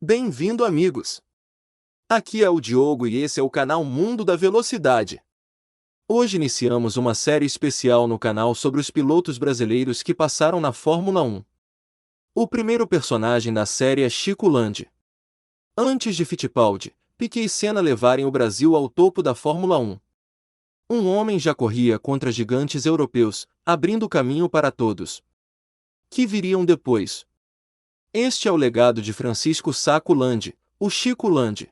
Bem-vindo, amigos! Aqui é o Diogo e esse é o canal Mundo da Velocidade. Hoje iniciamos uma série especial no canal sobre os pilotos brasileiros que passaram na Fórmula 1. O primeiro personagem da série é Chico Landi. Antes de Fittipaldi, Piquet e Senna levarem o Brasil ao topo da Fórmula 1. Um homem já corria contra gigantes europeus, abrindo caminho para todos que viriam depois. Este é o legado de Francisco Sacco Landi, o Chico Landi.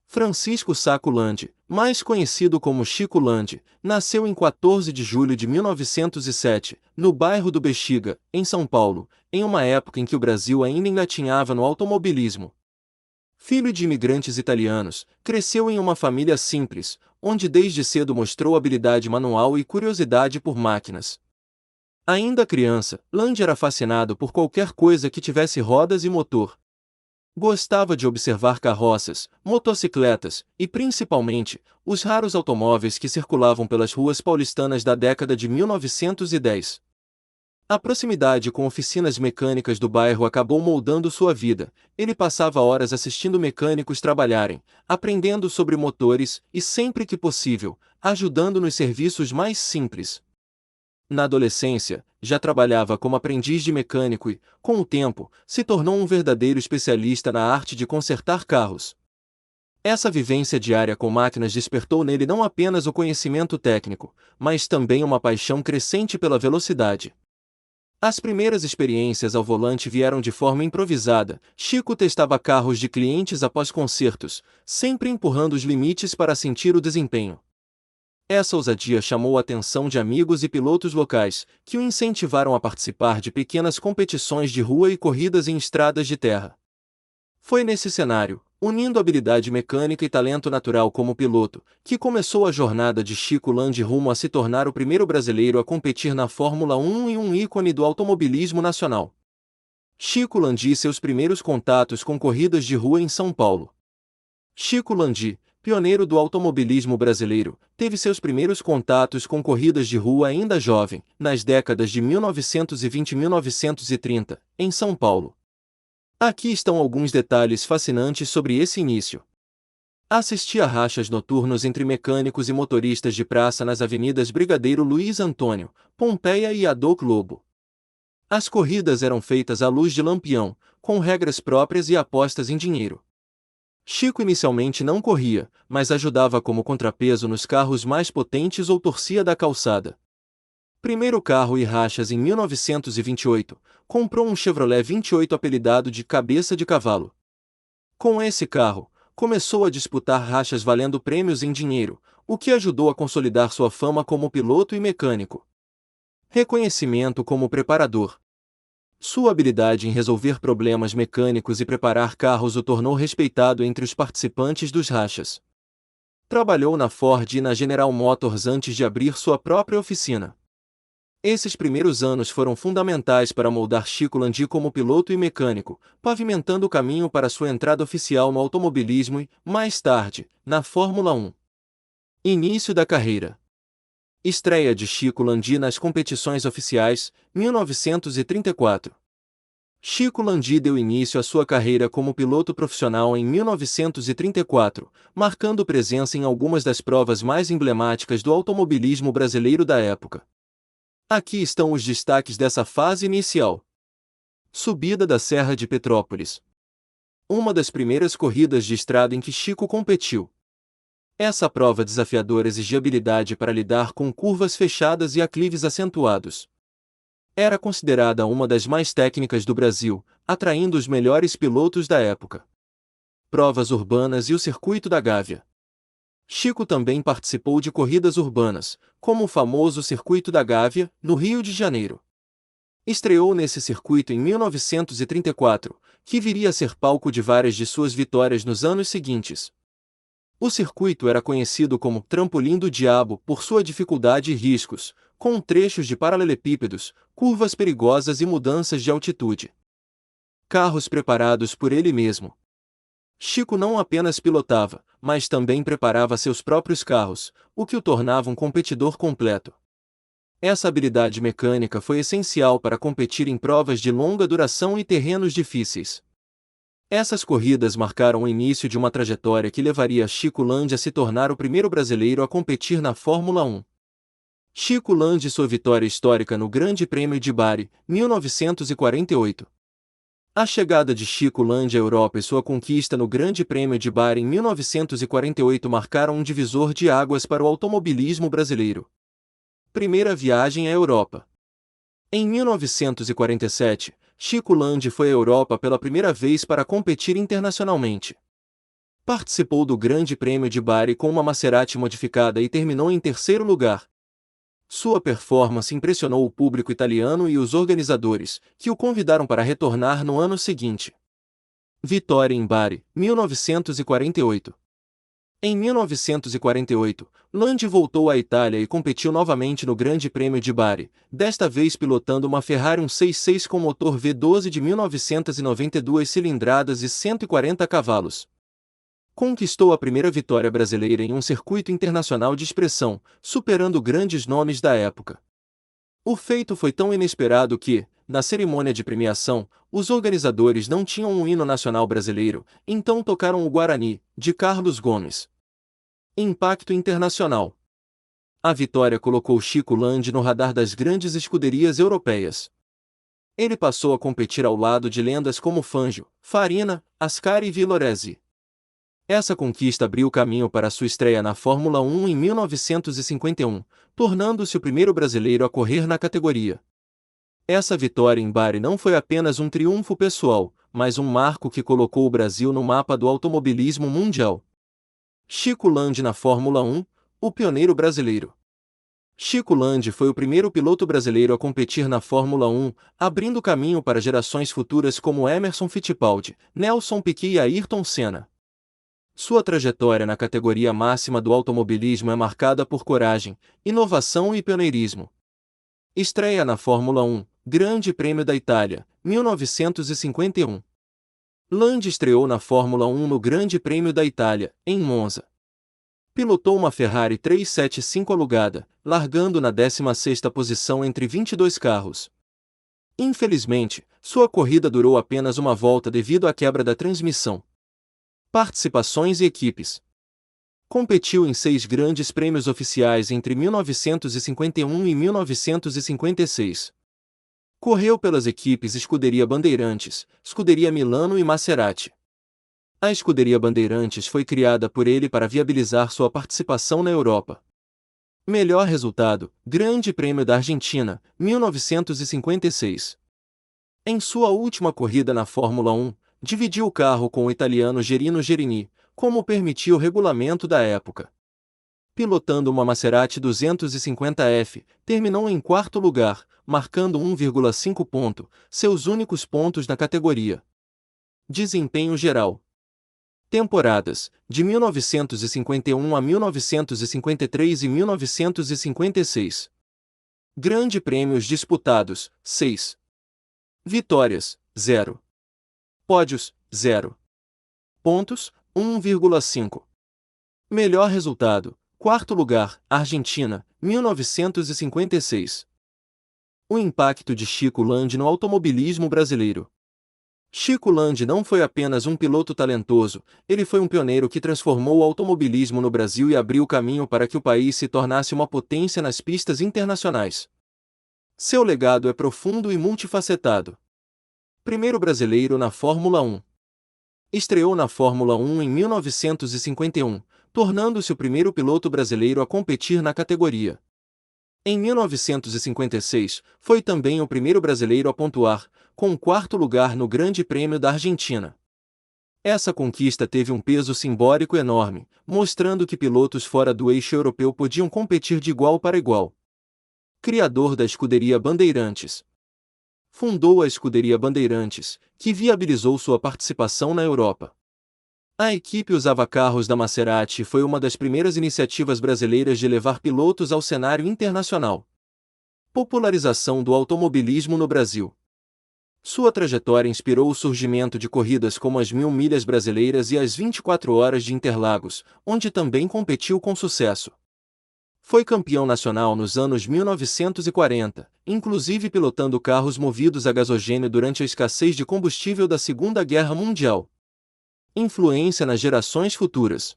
Francisco Sacco Landi, mais conhecido como Chico Landi, nasceu em 14 de julho de 1907, no bairro do Bexiga, em São Paulo, em uma época em que o Brasil ainda engatinhava no automobilismo. Filho de imigrantes italianos, cresceu em uma família simples, onde desde cedo mostrou habilidade manual e curiosidade por máquinas. Ainda criança, Landi era fascinado por qualquer coisa que tivesse rodas e motor. Gostava de observar carroças, motocicletas e, principalmente, os raros automóveis que circulavam pelas ruas paulistanas da década de 1910. A proximidade com oficinas mecânicas do bairro acabou moldando sua vida. Ele passava horas assistindo mecânicos trabalharem, aprendendo sobre motores e, sempre que possível, ajudando nos serviços mais simples. Na adolescência, já trabalhava como aprendiz de mecânico e, com o tempo, se tornou um verdadeiro especialista na arte de consertar carros. Essa vivência diária com máquinas despertou nele não apenas o conhecimento técnico, mas também uma paixão crescente pela velocidade. As primeiras experiências ao volante vieram de forma improvisada. Chico testava carros de clientes após concertos, sempre empurrando os limites para sentir o desempenho. Essa ousadia chamou a atenção de amigos e pilotos locais, que o incentivaram a participar de pequenas competições de rua e corridas em estradas de terra. Foi nesse cenário, unindo habilidade mecânica e talento natural como piloto, que começou a jornada de Chico Landi rumo a se tornar o primeiro brasileiro a competir na Fórmula 1 e um ícone do automobilismo nacional. Chico Landi e seus primeiros contatos com corridas de rua em São Paulo. Chico Landi, pioneiro do automobilismo brasileiro, teve seus primeiros contatos com corridas de rua ainda jovem, nas décadas de 1920 e 1930, em São Paulo. Aqui estão alguns detalhes fascinantes sobre esse início. Assistia a rachas noturnos entre mecânicos e motoristas de praça nas avenidas Brigadeiro Luiz Antônio, Pompeia e Adolfo Lobo. As corridas eram feitas à luz de lampião, com regras próprias e apostas em dinheiro. Chico inicialmente não corria, mas ajudava como contrapeso nos carros mais potentes ou torcia da calçada. Primeiro carro e rachas em 1928, comprou um Chevrolet 28 apelidado de Cabeça de Cavalo. Com esse carro, começou a disputar rachas valendo prêmios em dinheiro, o que ajudou a consolidar sua fama como piloto e mecânico. Reconhecimento como preparador. Sua habilidade em resolver problemas mecânicos e preparar carros o tornou respeitado entre os participantes dos rachas. Trabalhou na Ford e na General Motors antes de abrir sua própria oficina. Esses primeiros anos foram fundamentais para moldar Chico Landi como piloto e mecânico, pavimentando o caminho para sua entrada oficial no automobilismo e, mais tarde, na Fórmula 1. Início da carreira. Estreia de Chico Landi nas competições oficiais, 1934. Chico Landi deu início à sua carreira como piloto profissional em 1934, marcando presença em algumas das provas mais emblemáticas do automobilismo brasileiro da época. Aqui estão os destaques dessa fase inicial. Subida da Serra de Petrópolis. Uma das primeiras corridas de estrada em que Chico competiu. Essa prova desafiadora exigia habilidade para lidar com curvas fechadas e aclives acentuados. Era considerada uma das mais técnicas do Brasil, atraindo os melhores pilotos da época. Provas urbanas e o Circuito da Gávea. Chico também participou de corridas urbanas, como o famoso Circuito da Gávea, no Rio de Janeiro. Estreou nesse circuito em 1934, que viria a ser palco de várias de suas vitórias nos anos seguintes. O circuito era conhecido como Trampolim do Diabo por sua dificuldade e riscos, com trechos de paralelepípedos, curvas perigosas e mudanças de altitude. Carros preparados por ele mesmo. Chico não apenas pilotava, mas também preparava seus próprios carros, o que o tornava um competidor completo. Essa habilidade mecânica foi essencial para competir em provas de longa duração e terrenos difíceis. Essas corridas marcaram o início de uma trajetória que levaria Chico Landi a se tornar o primeiro brasileiro a competir na Fórmula 1. Chico Landi e sua vitória histórica no Grande Prêmio de Bari, 1948. A chegada de Chico Landi à Europa e sua conquista no Grande Prêmio de Bari em 1948 marcaram um divisor de águas para o automobilismo brasileiro. Primeira viagem à Europa. Em 1947, Chico Landi foi à Europa pela primeira vez para competir internacionalmente. Participou do Grande Prêmio de Bari com uma Maserati modificada e terminou em terceiro lugar. Sua performance impressionou o público italiano e os organizadores, que o convidaram para retornar no ano seguinte. Vitória em Bari, 1948. Em 1948, Landi voltou à Itália e competiu novamente no Grande Prêmio de Bari, desta vez pilotando uma Ferrari 166 com motor V12 de 1992 cilindradas e 140 cavalos. Conquistou a primeira vitória brasileira em um circuito internacional de expressão, superando grandes nomes da época. O feito foi tão inesperado que, na cerimônia de premiação, os organizadores não tinham um hino nacional brasileiro, então tocaram o Guarani, de Carlos Gomes. Impacto internacional. A vitória colocou Chico Landi no radar das grandes escuderias europeias. Ele passou a competir ao lado de lendas como Fangio, Farina, Ascari e Villoresi. Essa conquista abriu caminho para sua estreia na Fórmula 1 em 1951, tornando-se o primeiro brasileiro a correr na categoria. Essa vitória em Bari não foi apenas um triunfo pessoal, mas um marco que colocou o Brasil no mapa do automobilismo mundial. Chico Landi na Fórmula 1, o pioneiro brasileiro. Chico Landi foi o primeiro piloto brasileiro a competir na Fórmula 1, abrindo caminho para gerações futuras como Emerson Fittipaldi, Nelson Piquet e Ayrton Senna. Sua trajetória na categoria máxima do automobilismo é marcada por coragem, inovação e pioneirismo. Estreia na Fórmula 1, Grande Prêmio da Itália, 1951. Landi estreou na Fórmula 1 no Grande Prêmio da Itália, em Monza. Pilotou uma Ferrari 375 alugada, largando na 16ª posição entre 22 carros. Infelizmente, sua corrida durou apenas uma volta devido à quebra da transmissão. Participações e equipes. Competiu em 6 grandes prêmios oficiais entre 1951 e 1956. Correu pelas equipes Scuderia Bandeirantes, Scuderia Milano e Maserati. A Scuderia Bandeirantes foi criada por ele para viabilizar sua participação na Europa. Melhor resultado, Grande Prêmio da Argentina, 1956. Em sua última corrida na Fórmula 1, dividiu o carro com o italiano Gerino Gerini, como permitia o regulamento da época. Pilotando uma Maserati 250F, terminou em quarto lugar, marcando 1,5 ponto, seus únicos pontos na categoria. Desempenho geral. Temporadas, de 1951 a 1953 e 1956. Grande Prêmios disputados, 6. Vitórias, 0. Pódios, 0. Pontos, 1,5. Melhor resultado, quarto lugar, Argentina, 1956. O impacto de Chico Landi no automobilismo brasileiro. Chico Landi não foi apenas um piloto talentoso, ele foi um pioneiro que transformou o automobilismo no Brasil e abriu caminho para que o país se tornasse uma potência nas pistas internacionais. Seu legado é profundo e multifacetado. Primeiro brasileiro na Fórmula 1. Estreou na Fórmula 1 em 1951, tornando-se o primeiro piloto brasileiro a competir na categoria. Em 1956, foi também o primeiro brasileiro a pontuar, com o quarto lugar no Grande Prêmio da Argentina. Essa conquista teve um peso simbólico enorme, mostrando que pilotos fora do eixo europeu podiam competir de igual para igual. Criador da Scuderia Bandeirantes. Fundou a Scuderia Bandeirantes, que viabilizou sua participação na Europa. A equipe usava carros da Maserati e foi uma das primeiras iniciativas brasileiras de levar pilotos ao cenário internacional. Popularização do automobilismo no Brasil. Sua trajetória inspirou o surgimento de corridas como as 1000 milhas brasileiras e as 24 horas de Interlagos, onde também competiu com sucesso. Foi campeão nacional nos anos 1940, inclusive pilotando carros movidos a gasogênio durante a escassez de combustível da Segunda Guerra Mundial. Influência nas gerações futuras.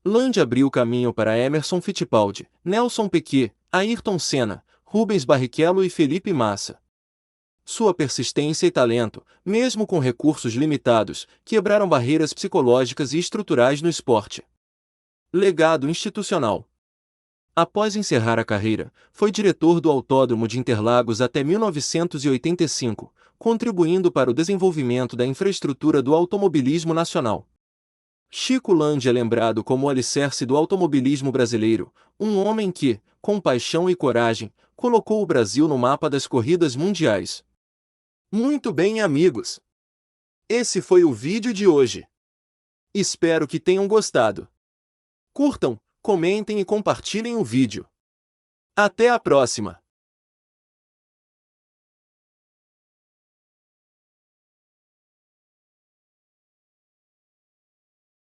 Land abriu caminho para Emerson Fittipaldi, Nelson Piquet, Ayrton Senna, Rubens Barrichello e Felipe Massa. Sua persistência e talento, mesmo com recursos limitados, quebraram barreiras psicológicas e estruturais no esporte. Legado institucional. Após encerrar a carreira, foi diretor do Autódromo de Interlagos até 1985, contribuindo para o desenvolvimento da infraestrutura do automobilismo nacional. Chico Land é lembrado como o alicerce do automobilismo brasileiro, um homem que, com paixão e coragem, colocou o Brasil no mapa das corridas mundiais. Muito bem, amigos! Esse foi o vídeo de hoje. Espero que tenham gostado. Curtam, comentem e compartilhem o vídeo. Até a próxima!